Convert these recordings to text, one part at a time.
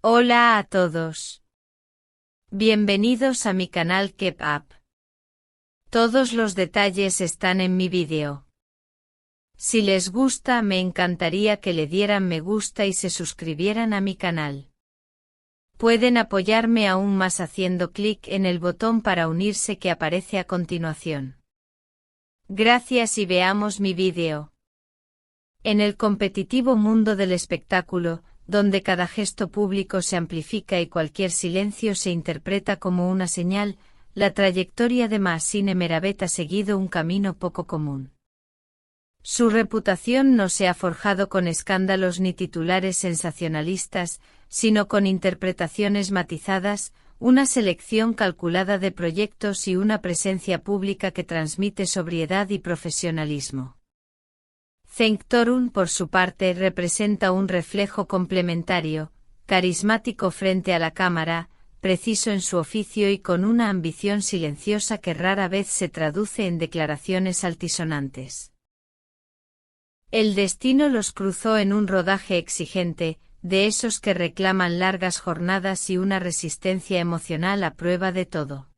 Hola a todos. Bienvenidos a mi canal Keep Up. Todos los detalles están en mi vídeo. Si les gusta, me encantaría que le dieran me gusta y se suscribieran a mi canal. Pueden apoyarme aún más haciendo clic en el botón para unirse que aparece a continuación. Gracias y veamos mi vídeo. En el competitivo mundo del espectáculo, donde cada gesto público se amplifica y cualquier silencio se interpreta como una señal, la trayectoria de Mahsine Meravet ha seguido un camino poco común. Su reputación no se ha forjado con escándalos ni titulares sensacionalistas, sino con interpretaciones matizadas, una selección calculada de proyectos y una presencia pública que transmite sobriedad y profesionalismo. Cenk Torun, por su parte, representa un reflejo complementario, carismático frente a la cámara, preciso en su oficio y con una ambición silenciosa que rara vez se traduce en declaraciones altisonantes. El destino los cruzó en un rodaje exigente, de esos que reclaman largas jornadas y una resistencia emocional a prueba de todo.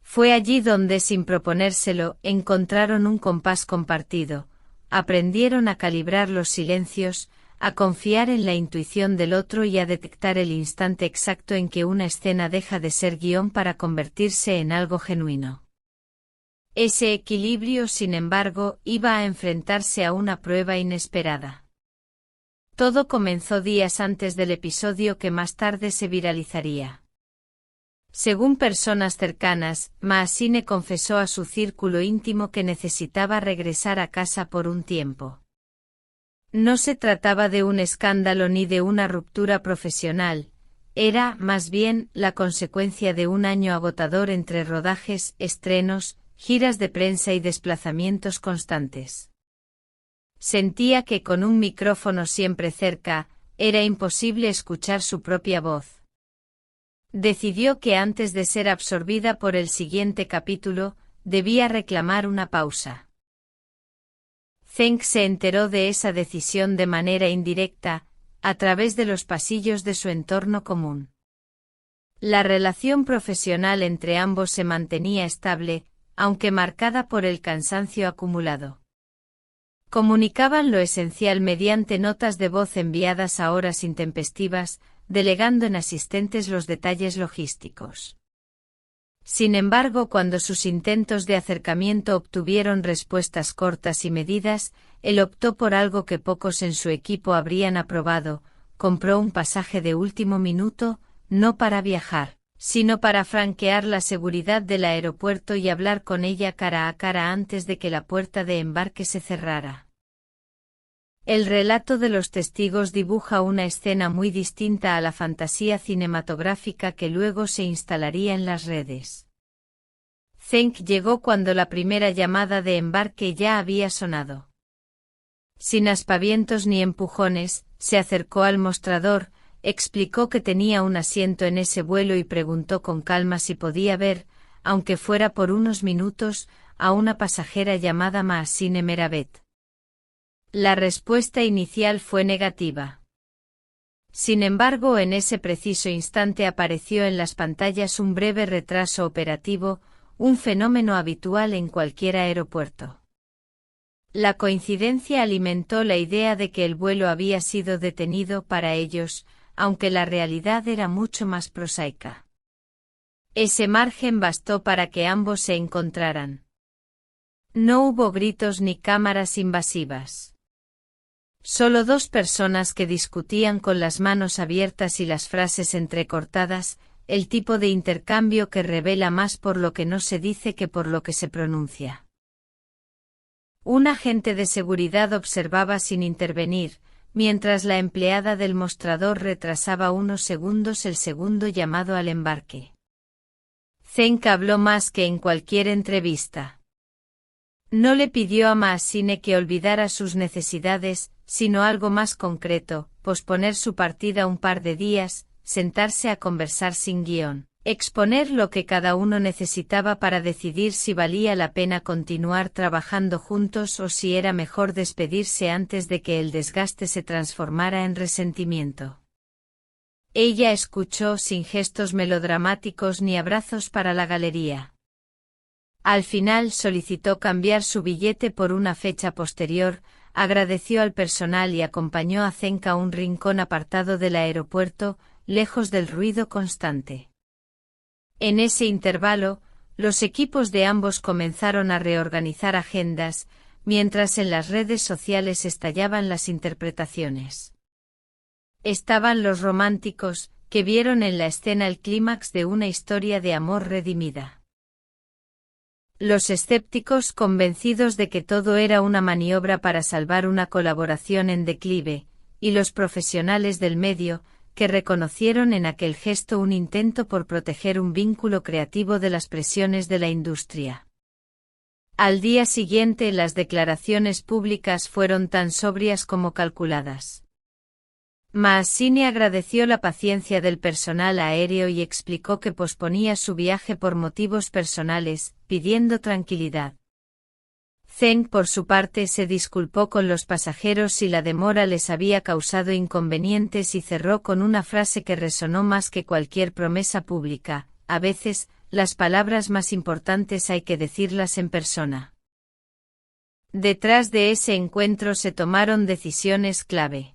Fue allí donde, sin proponérselo, encontraron un compás compartido. Aprendieron a calibrar los silencios, a confiar en la intuición del otro y a detectar el instante exacto en que una escena deja de ser guión para convertirse en algo genuino. Ese equilibrio, sin embargo, iba a enfrentarse a una prueba inesperada. Todo comenzó días antes del episodio que más tarde se viralizaría. Según personas cercanas, Mahsine confesó a su círculo íntimo que necesitaba regresar a casa por un tiempo. No se trataba de un escándalo ni de una ruptura profesional, era, más bien, la consecuencia de un año agotador entre rodajes, estrenos, giras de prensa y desplazamientos constantes. Sentía que con un micrófono siempre cerca, era imposible escuchar su propia voz. Decidió que antes de ser absorbida por el siguiente capítulo, debía reclamar una pausa. Cenk se enteró de esa decisión de manera indirecta, a través de los pasillos de su entorno común. La relación profesional entre ambos se mantenía estable, aunque marcada por el cansancio acumulado. Comunicaban lo esencial mediante notas de voz enviadas a horas intempestivas, delegando en asistentes los detalles logísticos. Sin embargo, cuando sus intentos de acercamiento obtuvieron respuestas cortas y medidas, él optó por algo que pocos en su equipo habrían aprobado: compró un pasaje de último minuto, no para viajar, sino para franquear la seguridad del aeropuerto y hablar con ella cara a cara antes de que la puerta de embarque se cerrara. El relato de los testigos dibuja una escena muy distinta a la fantasía cinematográfica que luego se instalaría en las redes. Cenk llegó cuando la primera llamada de embarque ya había sonado. Sin aspavientos ni empujones, se acercó al mostrador, explicó que tenía un asiento en ese vuelo y preguntó con calma si podía ver, aunque fuera por unos minutos, a una pasajera llamada Mahsine Meravet. La respuesta inicial fue negativa. Sin embargo, en ese preciso instante apareció en las pantallas un breve retraso operativo, un fenómeno habitual en cualquier aeropuerto. La coincidencia alimentó la idea de que el vuelo había sido detenido para ellos, aunque la realidad era mucho más prosaica. Ese margen bastó para que ambos se encontraran. No hubo gritos ni cámaras invasivas. Solo dos personas que discutían con las manos abiertas y las frases entrecortadas, el tipo de intercambio que revela más por lo que no se dice que por lo que se pronuncia. Un agente de seguridad observaba sin intervenir, mientras la empleada del mostrador retrasaba unos segundos el segundo llamado al embarque. Cenk habló más que en cualquier entrevista. No le pidió a Mahsine que olvidara sus necesidades, sino algo más concreto: posponer su partida un par de días, sentarse a conversar sin guión, exponer lo que cada uno necesitaba para decidir si valía la pena continuar trabajando juntos o si era mejor despedirse antes de que el desgaste se transformara en resentimiento. Ella escuchó sin gestos melodramáticos ni abrazos para la galería. Al final solicitó cambiar su billete por una fecha posterior, agradeció al personal y acompañó a Cenk a un rincón apartado del aeropuerto, lejos del ruido constante. En ese intervalo, los equipos de ambos comenzaron a reorganizar agendas, mientras en las redes sociales estallaban las interpretaciones. Estaban los románticos, que vieron en la escena el clímax de una historia de amor redimida. Los escépticos convencidos de que todo era una maniobra para salvar una colaboración en declive, y los profesionales del medio, que reconocieron en aquel gesto un intento por proteger un vínculo creativo de las presiones de la industria. Al día siguiente las declaraciones públicas fueron tan sobrias como calculadas. Mazzini agradeció la paciencia del personal aéreo y explicó que posponía su viaje por motivos personales, pidiendo tranquilidad. Cenk por su parte se disculpó con los pasajeros si la demora les había causado inconvenientes y cerró con una frase que resonó más que cualquier promesa pública: a veces, las palabras más importantes hay que decirlas en persona. Detrás de ese encuentro se tomaron decisiones clave.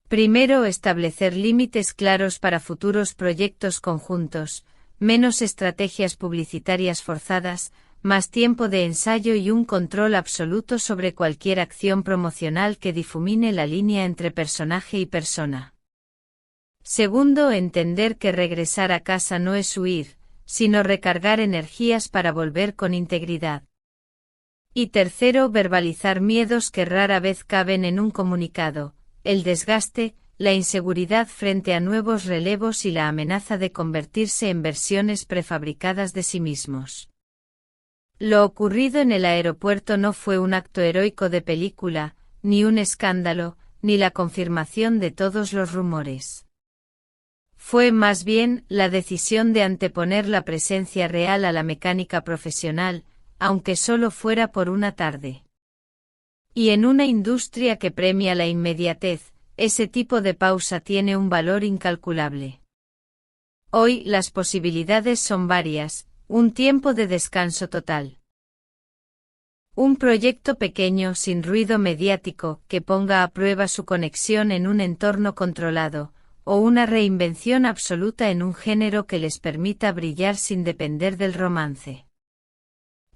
Primero, establecer límites claros para futuros proyectos conjuntos, menos estrategias publicitarias forzadas, más tiempo de ensayo y un control absoluto sobre cualquier acción promocional que difumine la línea entre personaje y persona. Segundo, entender que regresar a casa no es huir, sino recargar energías para volver con integridad. Y tercero, verbalizar miedos que rara vez caben en un comunicado: el desgaste, la inseguridad frente a nuevos relevos y la amenaza de convertirse en versiones prefabricadas de sí mismos. Lo ocurrido en el aeropuerto no fue un acto heroico de película, ni un escándalo, ni la confirmación de todos los rumores. Fue más bien la decisión de anteponer la presencia real a la mecánica profesional, aunque solo fuera por una tarde. Y en una industria que premia la inmediatez, ese tipo de pausa tiene un valor incalculable. Hoy las posibilidades son varias: un tiempo de descanso total, un proyecto pequeño sin ruido mediático que ponga a prueba su conexión en un entorno controlado, o una reinvención absoluta en un género que les permita brillar sin depender del romance.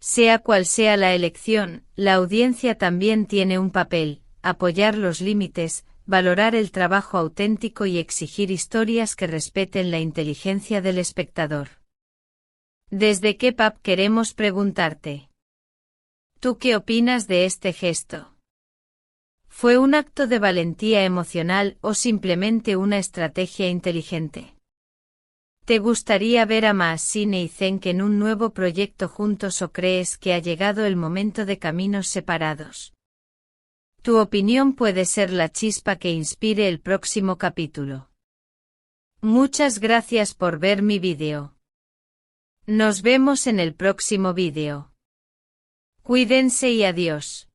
Sea cual sea la elección, la audiencia también tiene un papel: apoyar los límites, valorar el trabajo auténtico y exigir historias que respeten la inteligencia del espectador. Desde K-Pop queremos preguntarte: ¿tú qué opinas de este gesto? ¿Fue un acto de valentía emocional o simplemente una estrategia inteligente? ¿Te gustaría ver a Mazzini y Cenk en un nuevo proyecto juntos o crees que ha llegado el momento de caminos separados? Tu opinión puede ser la chispa que inspire el próximo capítulo. Muchas gracias por ver mi vídeo. Nos vemos en el próximo vídeo. Cuídense y adiós.